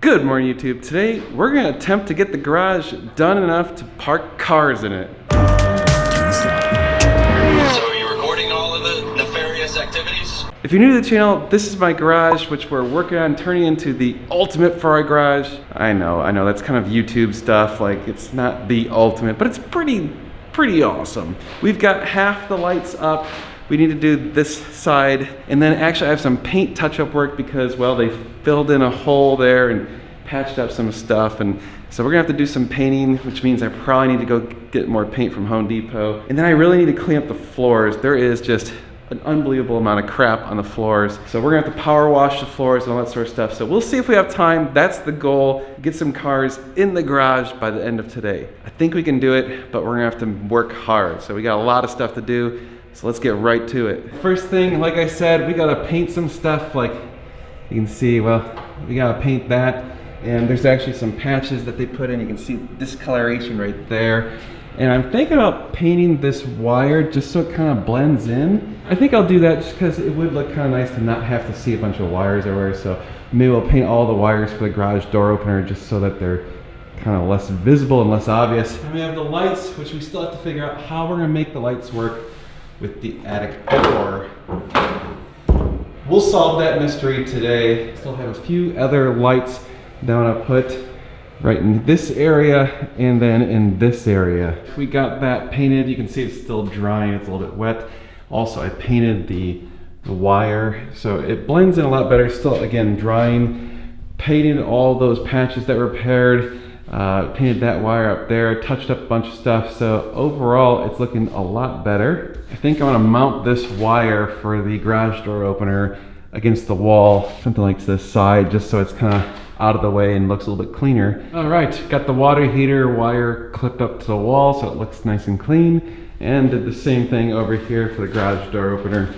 Good morning, YouTube. Today, we're going to attempt to get the garage done enough to park cars in it. So are you recording all of the nefarious activities? If you're new to the channel, this is my garage, which we're working on turning into the ultimate Ferrari garage. I know, that's kind of YouTube stuff, like it's not the ultimate, but it's pretty awesome. We've got half the lights up. We need to do this side, and then actually I have some paint touch-up work because, well, they filled in a hole there and patched up some stuff, and so we're gonna have to do some painting, which means I probably need to go get more paint from Home Depot. And then I really need to clean up the floors. There is just an unbelievable amount of crap on the floors. So we're gonna have to power wash the floors and all that sort of stuff. So we'll see if we have time. That's the goal, get some cars in the garage by the end of today. I think we can do it, but we're gonna have to work hard. So we got a lot of stuff to do. So let's get right to it. First thing, like I said, we gotta paint some stuff. Like you can see, well, we gotta paint that. And there's actually some patches that they put in. You can see discoloration right there. And I'm thinking about painting this wire just so it kind of blends in. I think I'll do that just because it would look kind of nice to not have to see a bunch of wires everywhere. So maybe we'll paint all the wires for the garage door opener just so that they're kind of less visible and less obvious. And we have the lights, which we still have to figure out how we're gonna make the lights work with the attic door. We'll solve that mystery today. Still have a few other lights that I want to put right in this area and then in this area. We got that painted. You can see it's still drying. It's a little bit wet. Also, I painted the wire so it blends in a lot better. Still, again, drying. Painted all those patches that were repaired. Painted that wire up there, touched up a bunch of stuff, so overall it's looking a lot better. I think I'm gonna mount this wire for the garage door opener against the wall, something like this side, just so it's kind of out of the way and looks a little bit cleaner. All right, got the water heater wire clipped up to the wall so it looks nice and clean, and did the same thing over here for the garage door opener.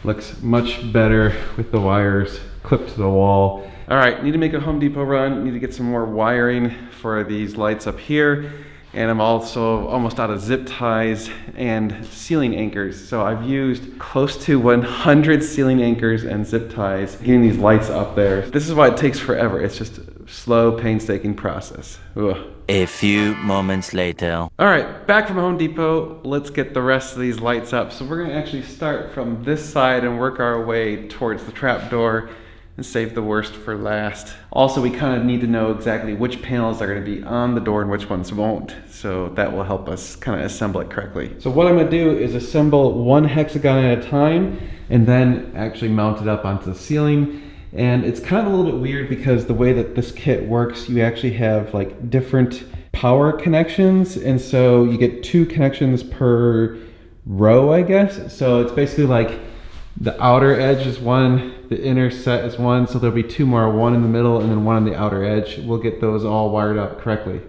Looks much better with the wires clipped to the wall. All right, need to make a Home Depot run, need to get some more wiring for these lights up here. And I'm also almost out of zip ties and ceiling anchors. So I've used close to 100 ceiling anchors and zip ties getting these lights up there. This is why it takes forever. It's just a slow, painstaking process. Ugh. A few moments later. All right, back from Home Depot. Let's get the rest of these lights up. So we're gonna actually start from this side and work our way towards the trap door and save the worst for last. Also, we kind of need to know exactly which panels are going to be on the door and which ones won't. So that will help us kind of assemble it correctly. So what I'm going to do is assemble one hexagon at a time and then actually mount it up onto the ceiling. And it's kind of a little bit weird because the way that this kit works, you actually have like different power connections. And so you get 2 connections per row, I guess. So it's basically like the outer edge is one, the inner set is one, so there'll be 2 more, one in the middle and then one on the outer edge. We'll get those all wired up correctly.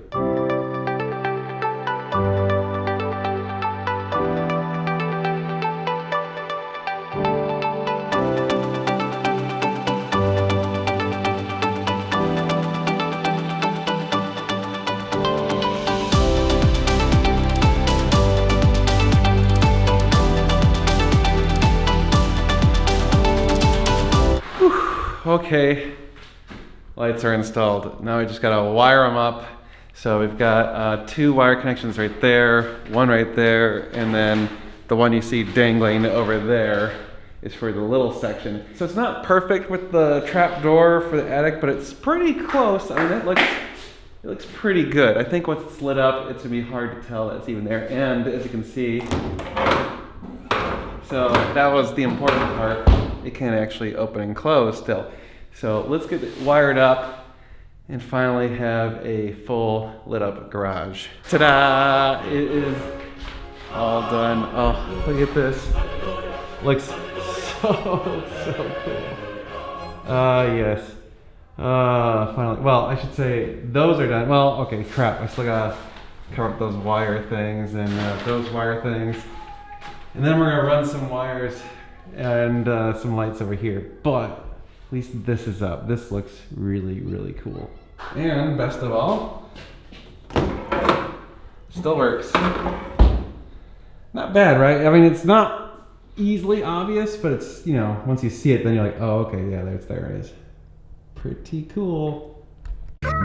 Okay, lights are installed. Now we just gotta wire them up. So we've got 2 wire connections right there, one right there, and then the one you see dangling over there is for the little section. So it's not perfect with the trap door for the attic, but it's pretty close. I mean, it looks pretty good. I think once it's lit up, it's gonna be hard to tell that it's even there. And as you can see, so that was the important part. It can actually open and close still. So let's get it wired up and finally have a full lit up garage. Ta-da! It is all done. Oh, look at this. Looks so cool. Yes. Finally, well, I should say those are done. Well, okay, crap. I still gotta cover up those wire things and those wire things. And then we're gonna run some wires and some lights over here, but at least this is up. This looks really, really cool. And best of all, still works. Not bad, right? I mean, it's not easily obvious, but it's, you know, once you see it, then you're like, oh, okay, yeah, there it is. Pretty cool.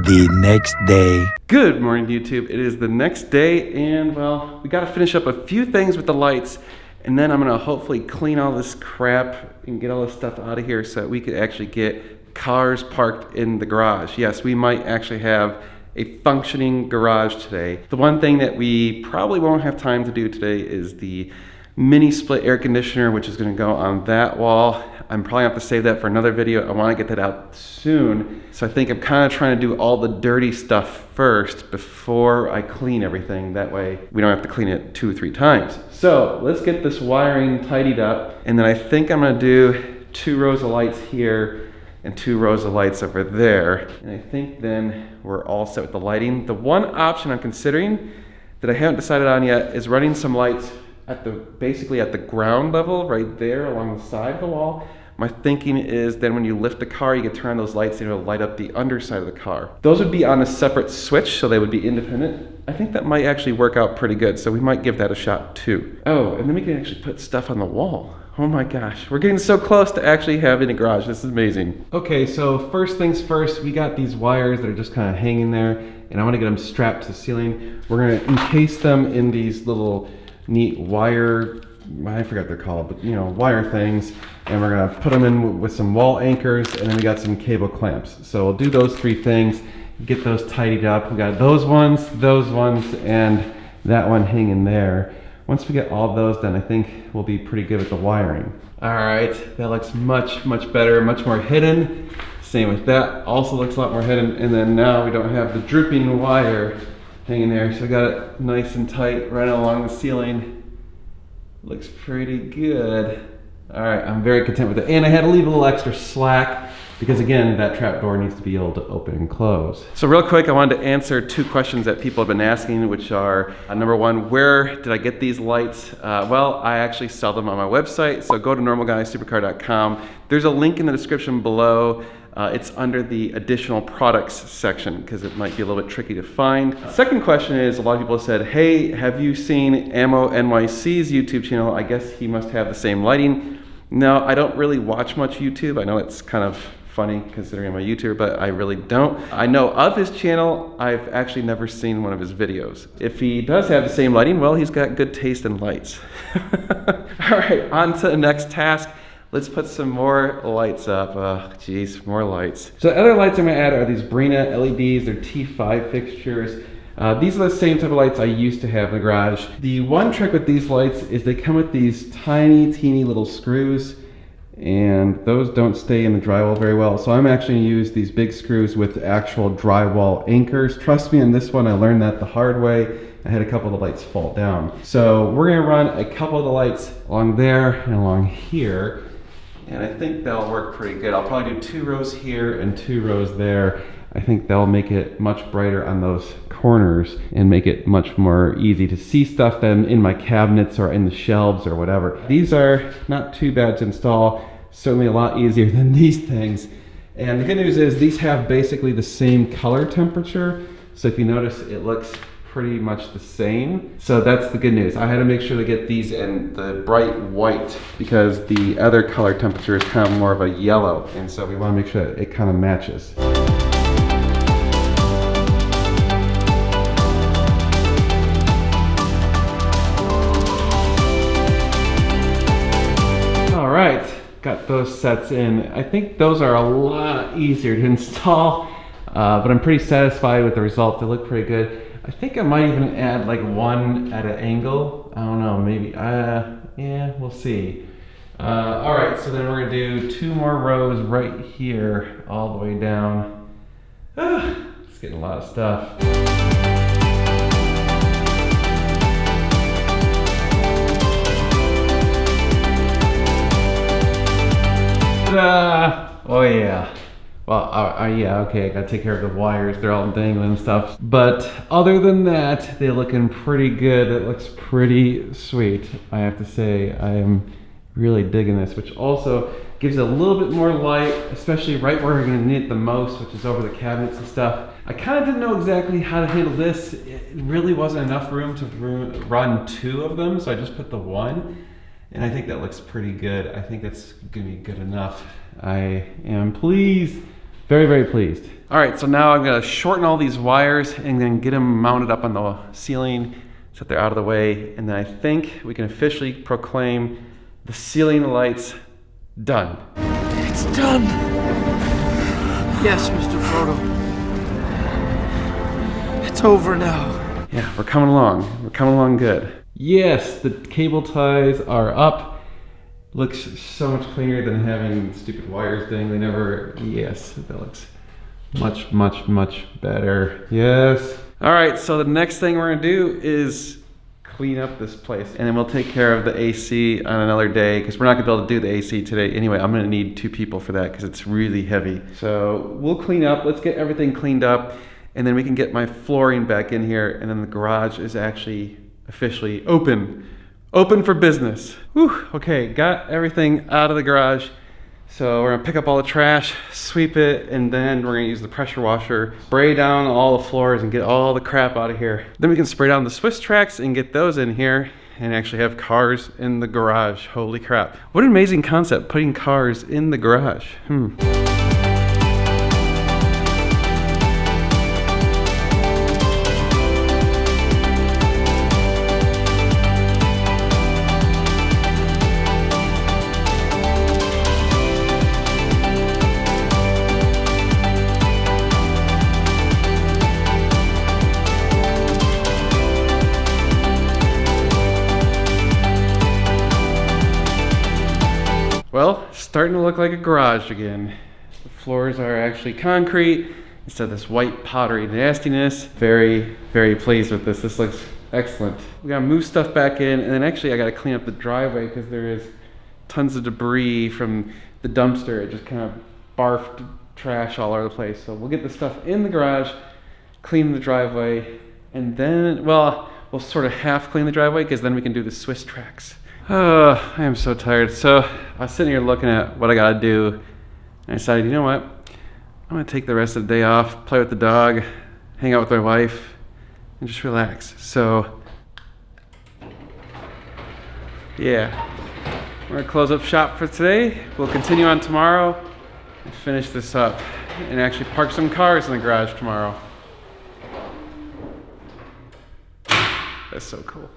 The next day. Good morning, YouTube. It is the next day, and well, we got to finish up a few things with the lights, and then I'm gonna hopefully clean all this crap and get all this stuff out of here so that we could actually get cars parked in the garage. Yes, we might actually have a functioning garage today. The one thing that we probably won't have time to do today is the mini split air conditioner, which is gonna go on that wall. I'm probably gonna have to save that for another video. I wanna get that out soon. So I think I'm kinda trying to do all the dirty stuff first before I clean everything. That way we don't have to clean it 2 or 3 times. So let's get this wiring tidied up. And then I think I'm gonna do 2 rows of lights here and 2 rows of lights over there. And I think then we're all set with the lighting. The one option I'm considering that I haven't decided on yet is running some lights basically at the ground level right there along the side of the wall. My thinking is then when you lift the car, you can turn those lights and it'll light up the underside of the car. Those would be on a separate switch, so they would be independent. I think that might actually work out pretty good, so we might give that a shot too. Oh, and then we can actually put stuff on the wall. Oh my gosh, we're getting so close to actually having a garage. This is amazing. Okay, so first things first, we got these wires that are just kind of hanging there, and I want to get them strapped to the ceiling. We're going to encase them in these little neat wire, I forgot what they're called, but you know, wire things, and we're gonna put them in with some wall anchors, and then we got some cable clamps. So we'll do those 3 things, get those tidied up. We got those ones, and that one hanging there. Once we get all those done, I think we'll be pretty good with the wiring. All right, that looks much, much better, much more hidden. Same with that, also looks a lot more hidden. And then now we don't have the drooping wire hanging there, so we got it nice and tight right along the ceiling. Looks pretty good. All right, I'm very content with it. And I had to leave a little extra slack because again, that trap door needs to be able to open and close. So real quick, I wanted to answer 2 questions that people have been asking, which are, number 1, where did I get these lights? Well, I actually sell them on my website, so go to normalguysupercar.com. There's a link in the description below. It's under the additional products section because it might be a little bit tricky to find. Second question is, a lot of people have said, hey, have you seen Ammo NYC's YouTube channel? I guess he must have the same lighting. No, I don't really watch much YouTube. I know it's kind of funny considering I'm a YouTuber, but I really don't. I know of his channel. I've actually never seen one of his videos. If he does have the same lighting, well, he's got good taste in lights. All right, on to the next task. Let's put some more lights up. Geez, more lights. So the other lights I'm gonna add are these Brina LEDs. They're T5 fixtures. These are the same type of lights I used to have in the garage. The one trick with these lights is they come with these tiny, teeny little screws, and those don't stay in the drywall very well. So I'm actually gonna use these big screws with actual drywall anchors. Trust me, on this one, I learned that the hard way. I had a couple of the lights fall down. So we're gonna run a couple of the lights along there and along here. And I think that'll work pretty good. I'll probably do 2 rows here and 2 rows there. I think that'll make it much brighter on those corners and make it much more easy to see stuff than in my cabinets or in the shelves or whatever. These are not too bad to install, certainly a lot easier than these things. And the good news is these have basically the same color temperature. So if you notice, it looks pretty much the same. So that's the good news. I had to make sure to get these in the bright white because the other color temperature is kind of more of a yellow. And so we want to make sure it kind of matches. All right, got those sets in. I think those are a lot easier to install, but I'm pretty satisfied with the results. They look pretty good. I think I might even add like one at an angle. I don't know, maybe, yeah, we'll see. All right, so then we're gonna do 2 more rows right here, all the way down. It's getting a lot of stuff. Oh yeah. Well, yeah, okay, I gotta take care of the wires. They're all dangling and stuff. But other than that, they're looking pretty good. It looks pretty sweet, I have to say. I am really digging this, which also gives it a little bit more light, especially right where we're gonna need it the most, which is over the cabinets and stuff. I kind of didn't know exactly how to handle this. It really wasn't enough room to run 2 of them, so I just put the 1. And I think that looks pretty good. I think that's gonna be good enough. I am pleased. Very, very pleased. All right, so now I'm gonna shorten all these wires and then get them mounted up on the ceiling so that they're out of the way. And then I think we can officially proclaim the ceiling lights done. It's done. Yes, Mr. Frodo. It's over now. Yeah, we're coming along. We're coming along good. Yes, the cable ties are up. Looks so much cleaner than having stupid wires thing. They never, yes, that looks much, much, much better. Yes. All right, so the next thing we're gonna do is clean up this place. And then we'll take care of the AC on another day because we're not gonna be able to do the AC today. Anyway, I'm gonna need 2 people for that because it's really heavy. So we'll clean up, let's get everything cleaned up, and then we can get my flooring back in here, and then the garage is actually officially open. Open for business. Whew, okay, got everything out of the garage. So we're gonna pick up all the trash, sweep it, and then we're gonna use the pressure washer, spray down all the floors and get all the crap out of here. Then we can spray down the Swiss tracks and get those in here and actually have cars in the garage. Holy crap. What an amazing concept, putting cars in the garage. Well, starting to look like a garage again. The floors are actually concrete instead of this white powdery nastiness. Very, very pleased with this. This looks excellent. We gotta move stuff back in, and then actually I gotta clean up the driveway because there is tons of debris from the dumpster. It just kind of barfed trash all over the place. So we'll get the stuff in the garage, clean the driveway, and then, well, we'll sort of half clean the driveway because then we can do the Swiss tracks. I am so tired. So I was sitting here looking at what I gotta do, and I decided, you know what? I'm gonna take the rest of the day off, play with the dog, hang out with my wife, and just relax. So, yeah. We're gonna close up shop for today. We'll continue on tomorrow and finish this up and actually park some cars in the garage tomorrow. That's so cool.